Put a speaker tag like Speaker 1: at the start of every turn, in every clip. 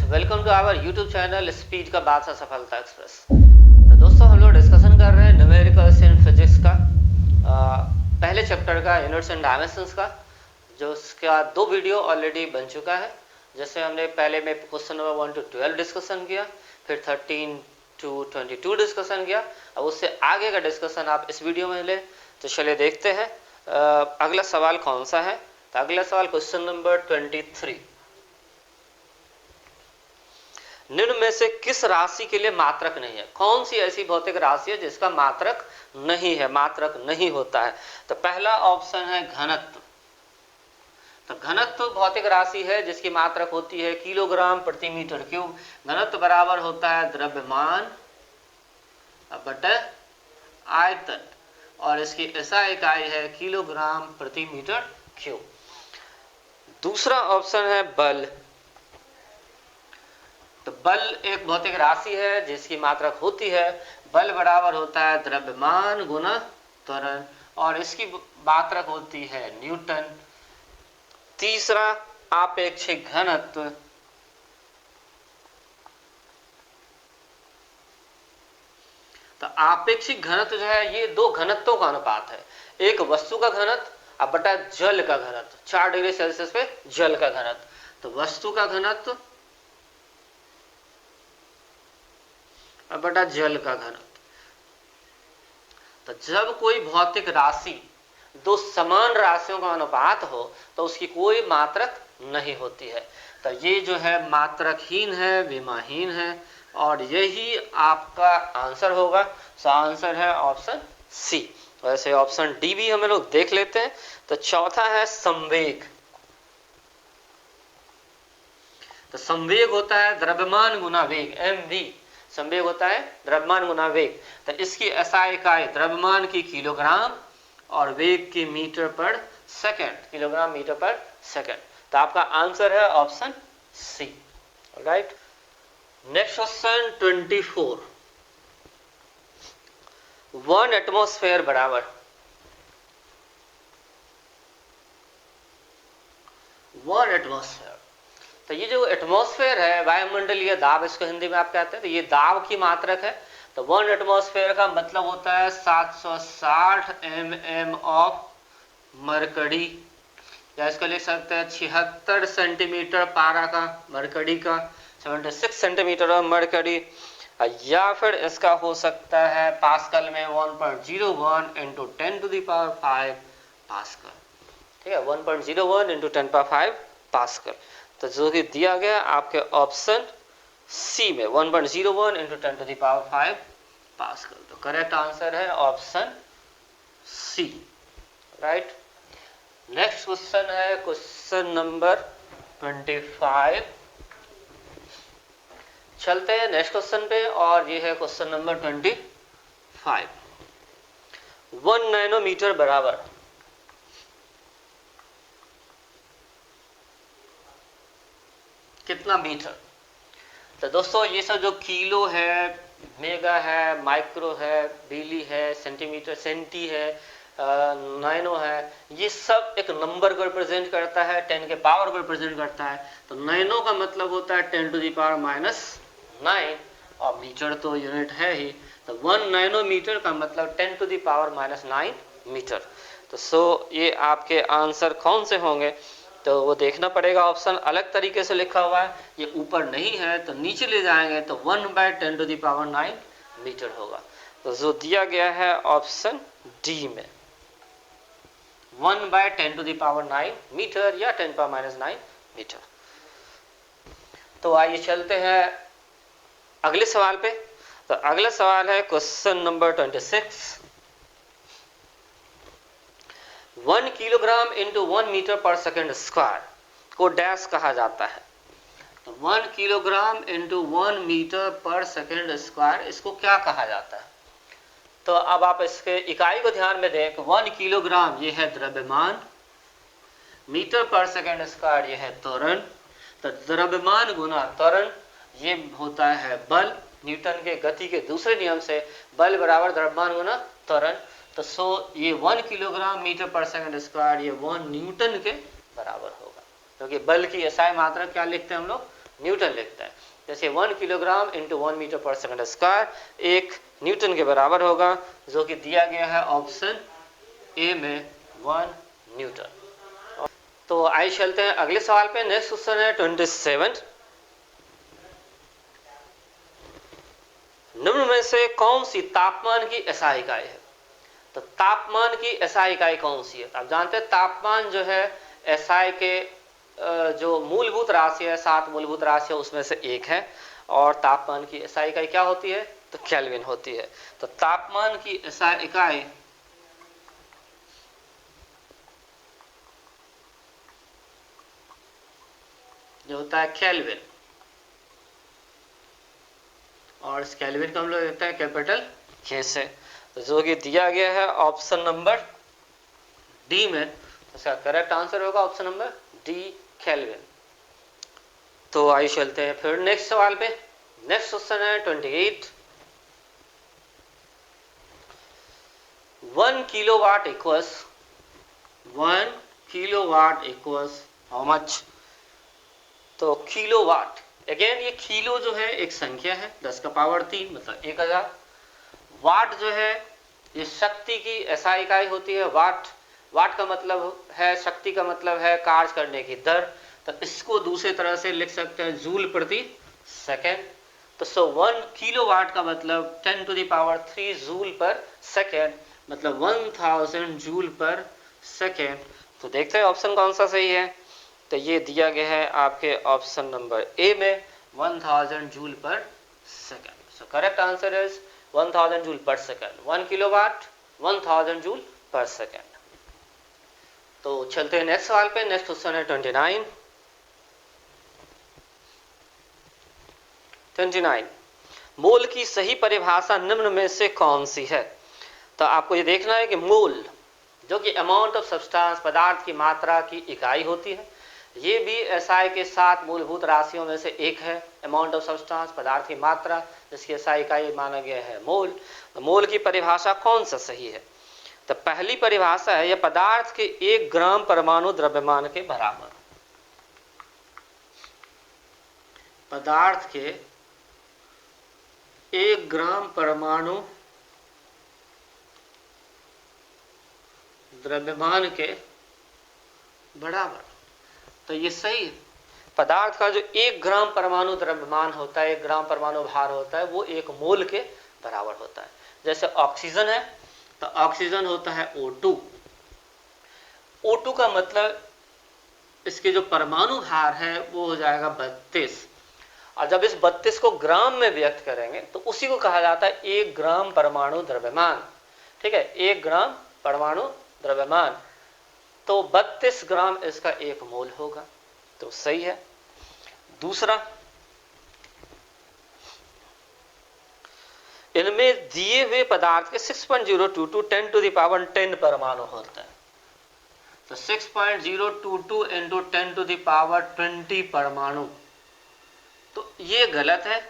Speaker 1: Welcome to our YouTube channel speed का बादशाह सफलता एक्सप्रेस। तो दोस्तों हम लोग डिस्कशन कर रहे हैं न्यूमेरिकल्स इन फिजिक्स का पहले चैप्टर का यूनिट्स एंड डायमेंशंस का, जो उसका 2 वीडियो ऑलरेडी बन चुका है। जैसे हमने पहले में क्वेश्चन नंबर 1 to 12 डिस्कशन किया, फिर 13 to 22 डिस्कशन किया। अब उससे आगे का डिस्कशन आप इस वीडियो में ले, तो चलिए देखते हैं अगला सवाल कौन सा है। तो अगला सवाल क्वेश्चन नंबर 23, निम्न में से किस राशि के लिए मात्रक नहीं है? कौन सी ऐसी भौतिक राशि है जिसका मात्रक नहीं है, मात्रक नहीं होता है? तो पहला ऑप्शन है घनत्व। तो घनत्व भौतिक राशि है जिसकी मात्रक होती है किलोग्राम प्रति मीटर क्यूब। घनत्व बराबर होता है द्रव्यमान बटे आयतन, और इसकी SI इकाई है किलोग्राम प्रति मीटर क्यूब। दूसरा ऑप्शन है बल। तो बल एक भौतिक राशि है जिसकी मात्रक होती है, बल बराबर होता है द्रव्यमान गुना त्वरण, और इसकी मात्रक होती है न्यूटन। तीसरा आपेक्षिक घनत्व। तो आपेक्षिक घनत्व जो है ये 2 घनत्वों का अनुपात है, एक वस्तु का घनत्व बटा जल का घनत्व। 4 डिग्री सेल्सियस पे जल का घनत्व, तो वस्तु का घनत्व बटा जल का घनत्व। तो जब कोई भौतिक राशि 2 समान राशियों का अनुपात हो तो उसकी कोई मात्रक नहीं होती है। तो ये जो है मात्रकहीन है, विमाहीन है, और यही आपका आंसर होगा। सो आंसर है ऑप्शन सी। वैसे ऑप्शन डी भी हम लोग देख लेते हैं। तो चौथा है संवेग। तो संवेग होता है द्रव्यमान गुना वेग, mv। संवेग होता है द्रव्यमान गुना वेग। तो इसकी SI इकाई द्रव्यमान की किलोग्राम और वेग की मीटर पर सेकंड, किलोग्राम मीटर पर सेकंड। तो आपका आंसर है option C. Right. Next question 24, 1 atmosphere बराबर 1 एटमॉस्फेयर। तो ये जो एटमॉस्फेयर है, वायुमंडलीय दाब इसको हिंदी में आप कहते हैं, तो ये दाब की मात्रक है। तो 1 एटमॉस्फेयर का मतलब होता है 760 mm ऑफ मरकरी, या इसको लिख सकते हैं 76 सेंटीमीटर पारा का मरकरी का, 76 सेंटीमीटर ऑफ मरकरी। या फिर इसका हो सकता है पास्कल में 1.01 × 10⁵ पास्कल। ठीक है, 1.01 × 10⁵ पास्कल। तो जो कि दिया गया आपके ऑप्शन सी में 1.01 × 10⁵ पास्कल। तो करेक्ट आंसर है option C. Right. Next question है क्वेश्चन नंबर 25। चलते हैं नेक्स्ट क्वेश्चन पे, और ये है क्वेश्चन नंबर 25। 1 नैनोमीटर बराबर कितना मीटर? तो दोस्तों ये सब जो किलो है, मेगा है, माइक्रो है, मिली है, सेंटीमीटर, सेंटी है, नैनो है, ये सब एक नंबर को रिप्रेजेंट करता है, 10 के पावर को रिप्रेजेंट करता है। तो नैनो का मतलब होता है 10⁻⁹, और मीटर तो यूनिट है ही। तो 1 नैनोमीटर का मतलब 10⁻⁹ मीटर। तो सो ये आपके आंसर कौन से होंगे? तो वो देखना पड़ेगा। ऑप्शन अलग तरीके से लिखा हुआ है, ये ऊपर नहीं है, तो नीचे ले जाएंगे तो 1/10⁹ मीटर होगा। तो जो दिया गया है ऑप्शन डी में 1/10⁹ मीटर या 10⁻⁹ मीटर। तो आइए चलते हैं अगले सवाल पे। तो अगला सवाल है क्वेश्चन नंबर 26। 1 किलोग्राम × 1 मीटर पर सेकंड स्क्वायर को डैश कहा जाता है। तो 1 किलोग्राम × 1 मीटर पर सेकंड स्क्वायर, इसको क्या कहा जाता है? तो अब आप इसके इकाई को ध्यान में दें। 1 किलोग्राम ये है द्रव्यमान, मीटर पर सेकंड स्क्वायर ये है त्वरण। तो द्रव्यमान गुना त्वरण ये होता है बल। न्यूटन के गति के दूसरे नियम से बल बराबर द्रव्यमान गुना त्वरण। तो सो ये 1 किलोग्राम मीटर पर सेकंड स्क्वायर ये 1 न्यूटन के बराबर होगा, क्योंकि बल की SI मात्रा क्या लिखते हैं हम लोग? न्यूटन लिखते हैं। जैसे 1 किलोग्राम इंटू 1 मीटर पर सेकंड स्क्वायर 1 न्यूटन के बराबर होगा, जो कि दिया गया है ऑप्शन ए में 1 न्यूटन। तो आइए चलते हैं अगले सवाल पे। नेक्स्ट क्वेश्चन है 27। निम्न में से कौन सी तापमान की एसआई इकाई है? तो तापमान की एसआई इकाई कौन सी है? आप जानते हैं तापमान जो है एसआई के जो मूलभूत राशि है, 7 मूलभूत राशि है, उसमें से एक है। और तापमान की एसआई इकाई क्या होती है? तो केल्विन होती है। तो तापमान की एसआई इकाई जो होता है केल्विन, और इस केल्विन को हम लोग देते हैं कैपिटल के से। तो जो कि दिया गया है ऑप्शन नंबर डी में, तो इसका करेक्ट आंसर होगा ऑप्शन नंबर डी केल्विन। तो आइए चलते हैं फिर नेक्स्ट सवाल पे। नेक्स्ट क्वेश्चन है 28। 1 किलोवाट इक्वल्स हाउ मच? तो किलोवाट, अगेन ये किलो जो है एक संख्या है, 10 का पावर 3 मतलब 1000। वाट जो है ये शक्ति की एसआई इकाई होती है। वाट का मतलब है, शक्ति का मतलब है कार्य करने की दर। तो इसको दूसरे तरह से लिख सकते हैं जूल प्रति सेकेंड। तो 1 किलोवाट का मतलब 10 टू द पावर 3 जूल पर सेकेंड, मतलब 1000 जूल पर सेकेंड। तो देखते हैं ऑप्शन कौन सा सही है। तो ये दिया गया है आपके ऑप्शन नंबर ए में 1000 जूल पर second. So correct answer is 1000 joule पर सेकेंड। 1 किलोवाट 1000 जूल पर सेकेंड। तो चलते हैं नेक्स्ट सवाल पे। नेक्स्ट क्वेश्चन है 29। मोल की सही परिभाषा निम्न में से कौन सी है? तो आपको ये देखना है कि मोल जो कि अमाउंट ऑफ सब्सटेंस, पदार्थ की मात्रा की इकाई होती है, ये भी एसआई के 7 मूलभूत राशियों में से एक है। अमाउंट ऑफ सब्सटेंस, पदार्थ की मात्रा, जिसकी एसआई इकाई माना गया है मोल। तो मोल की परिभाषा कौन सा सही है? तो पहली परिभाषा है यह पदार्थ के 1 ग्राम परमाणु द्रव्यमान के बराबर। पदार्थ के 1 ग्राम परमाणु द्रव्यमान के बराबर। तो ये सही है। पदार्थ का जो 1 ग्राम परमाणु द्रव्यमान होता है, 1 ग्राम परमाणु भार होता है, वो 1 मोल के बराबर होता है। जैसे ऑक्सीजन है तो ऑक्सीजन होता है O2। O2 का मतलब इसके जो परमाणु भार है वो हो जाएगा 32। और जब इस 32 को ग्राम में व्यक्त करेंगे तो उसी को कहा जाता है 1 ग्राम परमाणु द्रव्यमान। ठीक है, 1 ग्राम परमाणु द्रव्यमान। तो 32 ग्राम इसका 1 मोल होगा। तो सही है। दूसरा, इनमें दिए हुए पदार्थ के 6.022 10 टू द पावर 10 परमाणु होता है। तो 6.022 इंटू 10 टू द पावर 20 परमाणु। तो ये गलत है,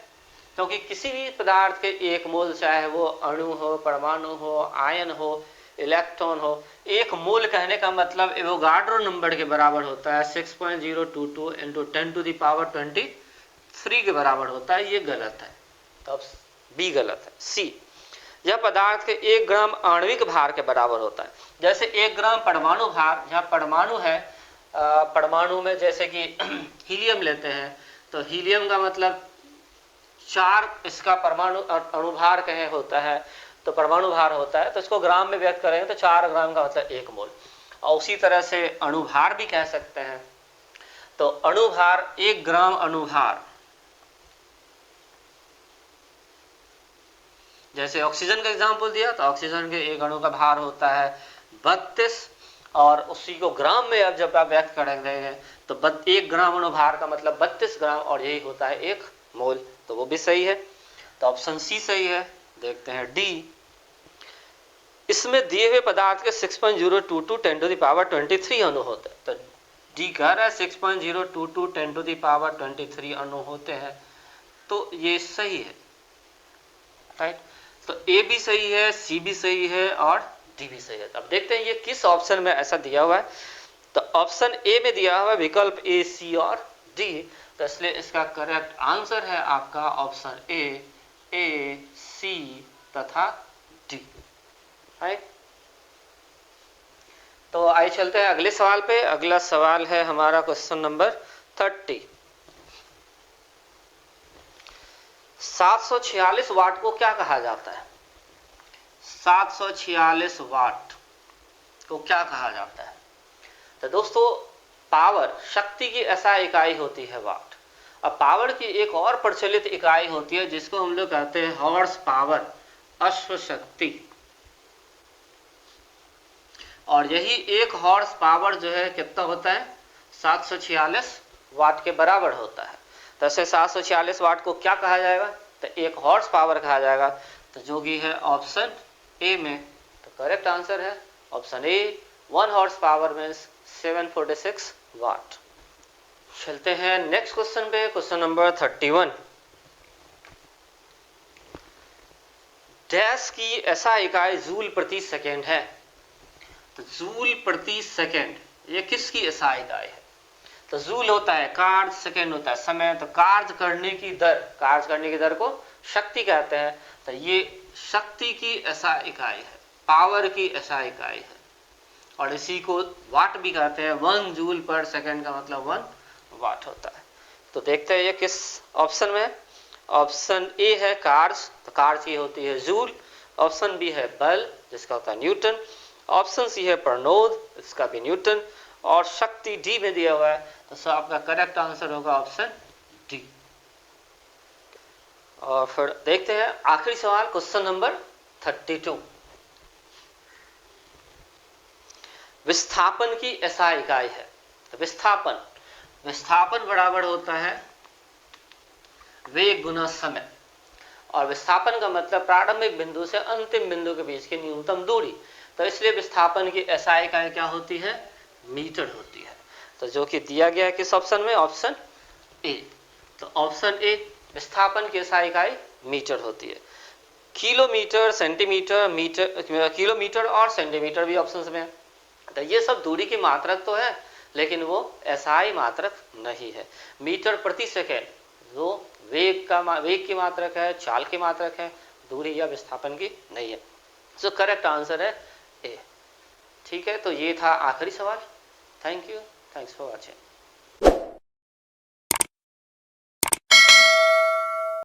Speaker 1: क्योंकि किसी भी पदार्थ के 1 मोल, चाहे वो अणु हो, परमाणु हो, आयन हो, इलेक्ट्रॉन हो, 1 मोल कहने का मतलब एवोगाड्रो नंबर के बराबर होता है। 6.022 इंटू 10 टू द पावर 23 के बराबर होता है। ये गलत है। तो अब बी गलत है। सी, यह पदार्थ के 1 ग्राम आणविक भार के बराबर होता है। जैसे 1 ग्राम परमाणु भार, जहाँ परमाणु है, परमाणु में जैसे कि हीलियम लेते हैं, तो हीलियम का मतलब 4 इसका परमाणु अणुभार कहे होता है, तो परमाणु भार होता है। तो इसको ग्राम में व्यक्त करेंगे तो 4 ग्राम का मतलब 1 मोल। और उसी तरह से अणुभार भी कह सकते हैं। तो अणुभार, 1 ग्राम अणुभार, जैसे ऑक्सीजन का एग्जांपल दिया, तो ऑक्सीजन के 1 अणु का भार होता है 32, और उसी को ग्राम में अब जब आप व्यक्त करेंगे तो 1 ग्राम अणुभार का मतलब 32 ग्राम, और यही होता है 1 मोल। तो वो भी सही है। तो ऑप्शन सी सही है। देखते हैं डी। इसमें दिए हुए पदार्थ के 6.022 10 टू द पावर 23 अणु होते हैं। तो डी कह रहा है 6.022 10 टू द पावर 23 अणु होते हैं। तो ये सही है, राइट। तो ए भी सही है, सी भी सही है, और डी भी सही है। अब देखते हैं ये किस ऑप्शन में ऐसा दिया हुआ है। तो ऑप्शन ए में दिया हुआ है विकल्प ए, सी और डी, तो इसलिए इसका करेक्ट आंसर है आपका ऑप्शन ए, सी तथा डी। राइट। तो आइए चलते हैं अगले सवाल पे। अगला सवाल है हमारा क्वेश्चन नंबर 30। 746 वाट को क्या कहा जाता है? 746 वाट को क्या कहा जाता है? तो दोस्तों, पावर, शक्ति की ऐसा इकाई होती है वाट। अब पावर की एक और प्रचलित इकाई होती है जिसको हम लोग कहते हैं हॉर्स पावर, अश्व शक्ति। और यही एक हॉर्स पावर जो है कितना होता है? 746 वाट के बराबर होता है। तो ऐसे 746 वाट को क्या कहा जाएगा? तो एक हॉर्स पावर कहा जाएगा। तो जो कि है ऑप्शन ए में, तो करेक्ट आंसर है option A, 1 horse power means 746 वाट। चलते हैं नेक्स्ट क्वेश्चन पे, क्वेश्चन नंबर 31। डैश की ऐसा इकाई जूल प्रति सेकेंड है। तो जूल प्रति सेकेंड ये किसकी ऐसा इकाई है? तो जूल होता है कार्य, सेकेंड होता है समय। तो कार्य करने की दर को शक्ति कहते हैं। तो ये शक्ति की ऐसा इकाई है, पावर की ऐसा इकाई है, और इसी को वाट भी कहते हैं। 1 जूल पर सेकेंड का मतलब 1 वाट होता है। तो देखते हैं ये किस ऑप्शन में है। ऑप्शन ए है कार्य, तो कार्य की होती है जूल। ऑप्शन बी है बल, जिसका होता है न्यूटन। ऑप्शन सी है प्रणोद, इसका भी न्यूटन। और शक्ति डी में दिया हुआ है। तो सर आपका करेक्ट आंसर होगा ऑप्शन डी। और फिर देखते हैं आखिरी सवाल, क्वेश्चन नंबर 32। विस्थापन की ऐसा इकाई है। तो विस्थापन बराबर होता है वेग गुना समय। और विस्थापन का मतलब प्रारंभिक बिंदु से अंतिम बिंदु के बीच की न्यूनतम दूरी। तो इसलिए विस्थापन की ऐसा इकाई क्या होती है? मीटर होती है। तो जो कि दिया गया है किस ऑप्शन में? Option A. तो ऑप्शन ए, विस्थापन की ऐसा इकाई मीटर होती है। किलोमीटर, सेंटीमीटर, मीटर, किलोमीटर और सेंटीमीटर भी ऑप्शन में है। तो ये सब दूरी की मात्रक तो है, लेकिन वो एसआई मात्रक नहीं है। मीटर प्रति सेकेंड जो वेग की मात्रक है, चाल की मात्रक है, दूरी या विस्थापन की नहीं है। सो करेक्ट आंसर है ए। ठीक है, तो ये था आखिरी सवाल। Thank you, thanks for watching.